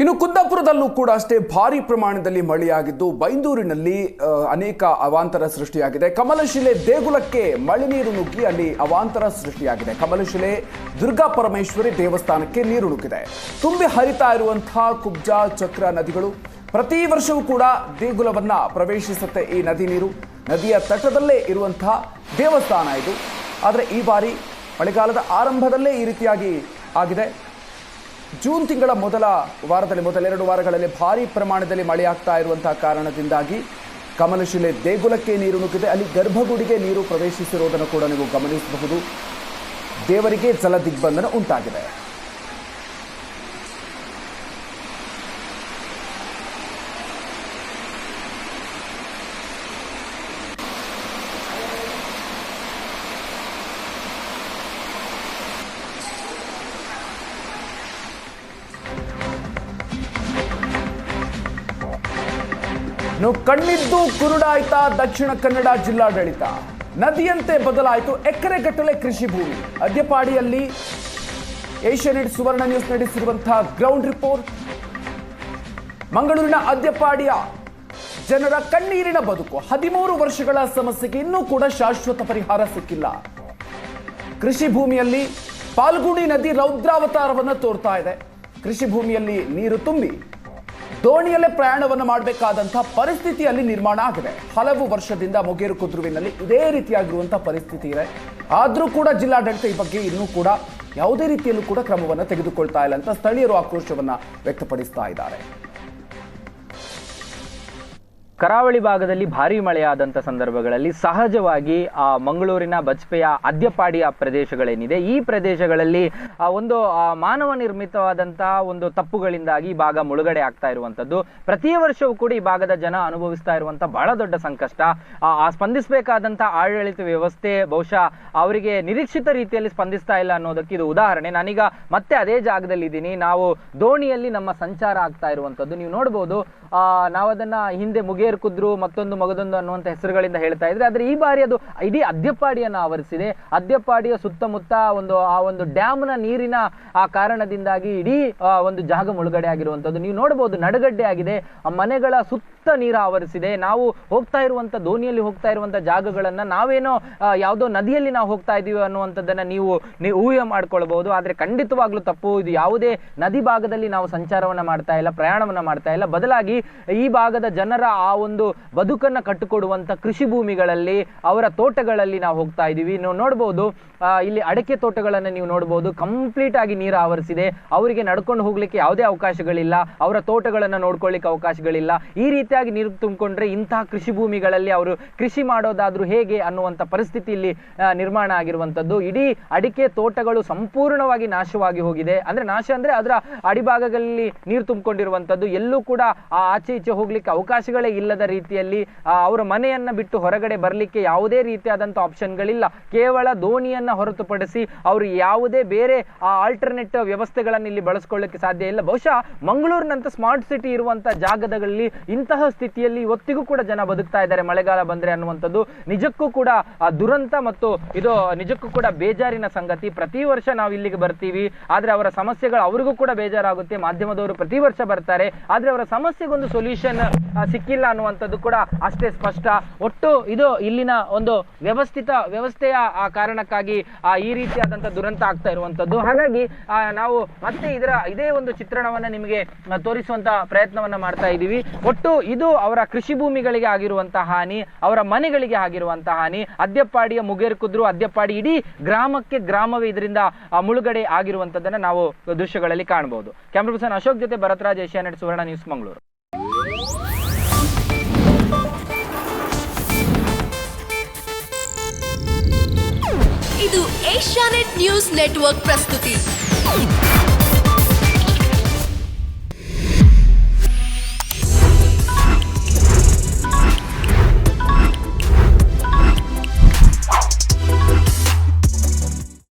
ಇನ್ನು ಕುಂದಾಪುರದಲ್ಲೂ ಕೂಡ ಅಷ್ಟೇ ಭಾರಿ ಪ್ರಮಾಣದಲ್ಲಿ ಮಳೆಯಾಗಿದ್ದು ಬೈಂದೂರಿನಲ್ಲಿ ಅನೇಕ ಅವಾಂತರ ಸೃಷ್ಟಿಯಾಗಿದೆ. ಕಮಲಶಿಲೆ ದೇಗುಲಕ್ಕೆ ಮಳೆ ನೀರು ನುಗ್ಗಿ ಅಲ್ಲಿ ಅವಾಂತರ ಸೃಷ್ಟಿಯಾಗಿದೆ. ಕಮಲಶಿಲೆ ದುರ್ಗಾ ಪರಮೇಶ್ವರಿ ದೇವಸ್ಥಾನಕ್ಕೆ ನೀರು ನುಗ್ಗಿದೆ. ತುಂಬಿ ಹರಿತಾ ಇರುವಂತಹ ಕುಬ್ಜಾ ಚಕ್ರ ನದಿಗಳು ಪ್ರತಿ ವರ್ಷವೂ ಕೂಡ ದೇಗುಲವನ್ನ ಪ್ರವೇಶಿಸುತ್ತೆ. ಈ ನದಿ ನೀರು ನದಿಯ ತಟದಲ್ಲೇ ಇರುವಂತಹ ದೇವಸ್ಥಾನ ಇದು. ಆದರೆ ಈ ಬಾರಿ ಮಳೆಗಾಲದ ಆರಂಭದಲ್ಲೇ ಈ ರೀತಿಯಾಗಿ ಆಗಿದೆ. ಜೂನ್ ತಿಂಗಳ ಮೊದಲ 2 ವಾರಗಳಲ್ಲಿ ಭಾರಿ ಪ್ರಮಾಣದಲ್ಲಿ ಮಳೆಯಾಗ್ತಾ ಇರುವಂತಹ ಕಾರಣದಿಂದಾಗಿ ಕಮಲಶಿಲೆ ದೇಗುಲಕ್ಕೆ ನೀರು ನುಗ್ಗಿದೆ. ಅಲ್ಲಿ ಗರ್ಭಗುಡಿಗೆ ನೀರು ಪ್ರವೇಶಿಸಿರುವುದನ್ನು ಕೂಡ ನೀವು ಗಮನಿಸಬಹುದು. ದೇವರಿಗೆ ಜಲ ದಿಗ್ಬಂಧನ ಉಂಟಾಗಿದೆ. ಕಣ್ಣಿದ್ದು ಕುರುಡಾಯ್ತಾ ದಕ್ಷಿಣ ಕನ್ನಡ ಜಿಲ್ಲಾಡಳಿತ. ನದಿಯಂತೆ ಬದಲಾಯಿತು ಎಕರೆಗಟ್ಟಲೆ ಕೃಷಿ ಭೂಮಿ. ಅದ್ಯಪಾಡಿಯಲ್ಲಿ ಏಷ್ಯಾನೆಟ್ ಸುವರ್ಣ ನ್ಯೂಸ್ ನಡೆಸಿರುವಂತಹ ಗ್ರೌಂಡ್ ರಿಪೋರ್ಟ್. ಮಂಗಳೂರಿನ ಅದ್ಯಪಾಡಿಯ ಜನರ ಕಣ್ಣೀರಿನ ಬದುಕು. 13 ವರ್ಷಗಳ ಸಮಸ್ಯೆಗೆ ಇನ್ನೂ ಕೂಡ ಶಾಶ್ವತ ಪರಿಹಾರ ಸಿಕ್ಕಿಲ್ಲ. ಕೃಷಿ ಭೂಮಿಯಲ್ಲಿ ಪಾಲ್ಗುಣಿ ನದಿ ರೌದ್ರಾವತಾರವನ್ನು ತೋರ್ತಾ ಇದೆ. ಕೃಷಿ ಭೂಮಿಯಲ್ಲಿ ನೀರು ತುಂಬಿ ದೋಣಿಯಲ್ಲೇ ಪ್ರಯಾಣವನ್ನು ಮಾಡಬೇಕಾದಂತಹ ಪರಿಸ್ಥಿತಿಯಲ್ಲಿ ನಿರ್ಮಾಣ ಆಗಿದೆ. ಹಲವು ವರ್ಷದಿಂದ ಮುಗೇರುಕುದ್ರುವಿನಲ್ಲಿ ಇದೇ ರೀತಿಯಾಗಿರುವಂತಹ ಪರಿಸ್ಥಿತಿ ಇದೆ. ಆದರೂ ಕೂಡ ಜಿಲ್ಲಾಡಳಿತ ಈ ಬಗ್ಗೆ ಇನ್ನೂ ಕೂಡ ಯಾವುದೇ ರೀತಿಯಲ್ಲೂ ಕೂಡ ಕ್ರಮವನ್ನು ತೆಗೆದುಕೊಳ್ತಾ ಇಲ್ಲ ಅಂತ ಸ್ಥಳೀಯರು ಆಕ್ರೋಶವನ್ನು ವ್ಯಕ್ತಪಡಿಸ್ತಾ ಇದ್ದಾರೆ. ಕರಾವಳಿ ಭಾಗದಲ್ಲಿ ಭಾರಿ ಮಳೆಯಾದಂಥ ಸಂದರ್ಭಗಳಲ್ಲಿ ಸಹಜವಾಗಿ ಮಂಗಳೂರಿನ ಬಜ್ಪೆಯ ಅದ್ಯಪಾಡಿಯ ಪ್ರದೇಶಗಳೇನಿದೆ, ಈ ಪ್ರದೇಶಗಳಲ್ಲಿ ಒಂದು ಮಾನವ ನಿರ್ಮಿತವಾದಂತಹ ಒಂದು ತಪ್ಪುಗಳಿಂದಾಗಿ ಈ ಭಾಗ ಮುಳುಗಡೆ ಆಗ್ತಾ ಇರುವಂಥದ್ದು. ಪ್ರತಿ ವರ್ಷವೂ ಕೂಡ ಈ ಭಾಗದ ಜನ ಅನುಭವಿಸ್ತಾ ಇರುವಂಥ ಬಹಳ ದೊಡ್ಡ ಸಂಕಷ್ಟ. ಸ್ಪಂದಿಸಬೇಕಾದಂಥ ಆಡಳಿತ ವ್ಯವಸ್ಥೆ ಬಹುಶಃ ಅವರಿಗೆ ನಿರೀಕ್ಷಿತ ರೀತಿಯಲ್ಲಿ ಸ್ಪಂದಿಸ್ತಾ ಇಲ್ಲ ಅನ್ನೋದಕ್ಕೆ ಇದು ಉದಾಹರಣೆ. ನಾನೀಗ ಮತ್ತೆ ಅದೇ ಜಾಗದಲ್ಲಿ ಇದ್ದೀನಿ. ನಾವು ದೋಣಿಯಲ್ಲಿ ನಮ್ಮ ಸಂಚಾರ ಆಗ್ತಾ ಇರುವಂಥದ್ದು ನೀವು ನೋಡ್ಬೋದು. ನಾವು ಅದನ್ನ ಹಿಂದೆ ಮುಗೇರುಕುದ್ರು ಮತ್ತೊಂದು ಮಗದೊಂದು ಅನ್ನುವಂಥ ಹೆಸರುಗಳಿಂದ ಹೇಳ್ತಾ ಇದ್ರೆ, ಆದ್ರೆ ಈ ಬಾರಿ ಅದು ಇಡೀ ಅದ್ಯಪಾಡಿಯನ್ನು ಆವರಿಸಿದೆ. ಅದ್ಯಪಾಡಿಯ ಸುತ್ತಮುತ್ತ ಒಂದು ಡ್ಯಾಮ್ನ ನೀರಿನ ಆ ಕಾರಣದಿಂದಾಗಿ ಇಡೀ ಒಂದು ಜಾಗ ಮುಳುಗಡೆ ಆಗಿರುವಂಥದ್ದು ನೀವು ನೋಡಬಹುದು. ನಡುಗಡ್ಡೆ ಆಗಿದೆ. ಮನೆಗಳ ಸುತ್ತ ನೀರು ಆವರಿಸಿದೆ. ನಾವು ಹೋಗ್ತಾ ಇರುವಂತ ದೋಣಿಯಲ್ಲಿ ಹೋಗ್ತಾ ಇರುವಂತ ಜಾಗಗಳನ್ನ ನಾವೇನೋ ಯಾವುದೋ ನದಿಯಲ್ಲಿ ನಾವು ಹೋಗ್ತಾ ಇದೀವಿ ಅನ್ನುವಂಥದ್ದನ್ನ ನೀವು ಊಹೆ ಮಾಡ್ಕೊಳ್ಬಹುದು. ಆದ್ರೆ ಖಂಡಿತವಾಗ್ಲೂ ತಪ್ಪು. ಇದು ಯಾವುದೇ ನದಿ ಭಾಗದಲ್ಲಿ ನಾವು ಸಂಚಾರವನ್ನ ಮಾಡ್ತಾ ಇಲ್ಲ, ಪ್ರಯಾಣವನ್ನ ಮಾಡ್ತಾ ಇಲ್ಲ. ಬದಲಾಗಿ ಈ ಭಾಗದ ಜನರ ಆ ಒಂದು ಬದುಕನ್ನ ಕಟ್ಟಿಕೊಡುವಂತ ಕೃಷಿ ಭೂಮಿಗಳಲ್ಲಿ, ಅವರ ತೋಟಗಳಲ್ಲಿ ನಾವು ಹೋಗ್ತಾ ಇದೀವಿ. ನೀವು ನೋಡ್ಬೋದು, ಇಲ್ಲಿ ಅಡಕೆ ತೋಟಗಳನ್ನ ನೀವು ನೋಡ್ಬೋದು. ಕಂಪ್ಲೀಟ್ ಆಗಿ ನೀರು ಆವರಿಸಿದೆ. ಅವರಿಗೆ ನಡ್ಕೊಂಡು ಹೋಗ್ಲಿಕ್ಕೆ ಯಾವುದೇ ಅವಕಾಶಗಳಿಲ್ಲ. ಅವರ ತೋಟಗಳನ್ನ ನೋಡ್ಕೊಳ್ಳಿಕ್ಕೆ ಅವಕಾಶಗಳಿಲ್ಲ. ಈ ರೀತಿಯಾಗಿ ನೀರು ತುಂಬಿಕೊಂಡ್ರೆ ಇಂತಹ ಕೃಷಿ ಭೂಮಿಗಳಲ್ಲಿ ಅವರು ಕೃಷಿ ಮಾಡೋದಾದ್ರೂ ಹೇಗೆ ಅನ್ನುವಂಥ ಪರಿಸ್ಥಿತಿ ಇಲ್ಲಿ ನಿರ್ಮಾಣ ಆಗಿರುವಂತದ್ದು. ಇಡೀ ಅಡಿಕೆ ತೋಟಗಳು ಸಂಪೂರ್ಣವಾಗಿ ನಾಶವಾಗಿ ಹೋಗಿದೆ. ನಾಶ ಅಂದ್ರೆ ಅದರ ಅಡಿಭಾಗಗಳಲ್ಲಿ ನೀರು ತುಂಬಿಕೊಂಡಿರುವಂತದ್ದು. ಎಲ್ಲೂ ಕೂಡ ಆಚೆ ಈಚೆ ಹೋಗ್ಲಿಕ್ಕೆ ಅವಕಾಶಗಳೇ ಇಲ್ಲದ ರೀತಿಯಲ್ಲಿ ಅವರ ಮನೆಯನ್ನ ಬಿಟ್ಟು ಹೊರಗಡೆ ಬರ್ಲಿಕ್ಕೆ ಯಾವುದೇ ರೀತಿಯಾದಂತಹ ಆಪ್ಷನ್ಗಳಿಲ್ಲ. ಕೇವಲ ದೋಣಿಯನ್ನ ಹೊರತುಪಡಿಸಿ ಅವರು ಯಾವುದೇ ಬೇರೆ ಆಲ್ಟರ್ನೇಟ್ ವ್ಯವಸ್ಥೆಗಳನ್ನು ಇಲ್ಲಿ ಬಳಸ್ಕೊಳ್ಳಿಕ್ಕೆ ಸಾಧ್ಯ ಇಲ್ಲ. ಬಹುಶಃ ಮಂಗಳೂರಿನಂತ ಸ್ಮಾರ್ಟ್ ಸಿಟಿ ಇರುವಂತಹ ಜಾಗದಲ್ಲಿ ಇಂತಹ ಸ್ಥಿತಿಯಲ್ಲಿ ಇವತ್ತಿಗೂ ಕೂಡ ಜನ ಬದುಕ್ತಾ ಇದ್ದಾರೆ ಮಳೆಗಾಲ ಬಂದ್ರೆ ಅನ್ನುವಂಥದ್ದು ನಿಜಕ್ಕೂ ಕೂಡ ದುರಂತ ಮತ್ತು ಇದು ನಿಜಕ್ಕೂ ಕೂಡ ಬೇಜಾರಿನ ಸಂಗತಿ. ಪ್ರತಿ ವರ್ಷ ನಾವು ಇಲ್ಲಿಗೆ ಬರ್ತೀವಿ, ಆದ್ರೆ ಅವರ ಸಮಸ್ಯೆಗಳು ಅವರಿಗೂ ಕೂಡ ಬೇಜಾರಾಗುತ್ತೆ. ಮಾಧ್ಯಮದವರು ಪ್ರತಿ ವರ್ಷ ಬರ್ತಾರೆ, ಆದ್ರೆ ಅವರ ಸಮಸ್ಯೆಗೊಂದು ಸೊಲ್ಯೂಷನ್ ಸಿಕ್ಕಿಲ್ಲ ಅನ್ನುವಂಥದ್ದು ಕೂಡ ಅಷ್ಟೇ ಸ್ಪಷ್ಟ. ಒಟ್ಟು ಇದು ಇಲ್ಲಿನ ಒಂದು ವ್ಯವಸ್ಥೆಯ ಆ ಕಾರಣಕ್ಕಾಗಿ ಈ ರೀತಿಯಾದಂತಹ ದುರಂತ ಆಗ್ತಾ ಇರುವಂತದ್ದು. ಹಾಗಾಗಿ ನಾವು ಮತ್ತೆ ಇದೇ ಒಂದು ಚಿತ್ರಣವನ್ನ ನಿಮಗೆ ತೋರಿಸುವಂತ ಪ್ರಯತ್ನವನ್ನ ಮಾಡ್ತಾ ಇದ್ದೀವಿ. ಒಟ್ಟು ಇದು ಅವರ ಕೃಷಿ ಭೂಮಿಗಳಿಗೆ ಆಗಿರುವಂತಹ ಹಾನಿ, ಅವರ ಮನೆಗಳಿಗೆ ಆಗಿರುವಂತಹ ಹಾನಿ. ಅದ್ಯಪಾಡಿಯ ಮುಗೇರುಕುದ್ರು, ಅದ್ಯಪಾಡಿ ಇಡೀ ಗ್ರಾಮವೇ ಇದರಿಂದ ಮುಳುಗಡೆ ಆಗಿರುವಂತದ್ದನ್ನ ನಾವು ದೃಶ್ಯಗಳಲ್ಲಿ ಕಾಣಬಹುದು. ಕ್ಯಾಮರಾ ಪರ್ಸನ್ ಅಶೋಕ್ ಜೊತೆ ಭರತ್ರಾಜ್, ಏಷ್ಯಾನೆಟ್ ಸುವರ್ಣ ನ್ಯೂಸ್, ಮಂಗಳೂರು. ಇದು ಏಷ್ಯಾನೆಟ್ ನ್ಯೂಸ್ ನೆಟ್ವರ್ಕ್ ಪ್ರಸ್ತುತಿ.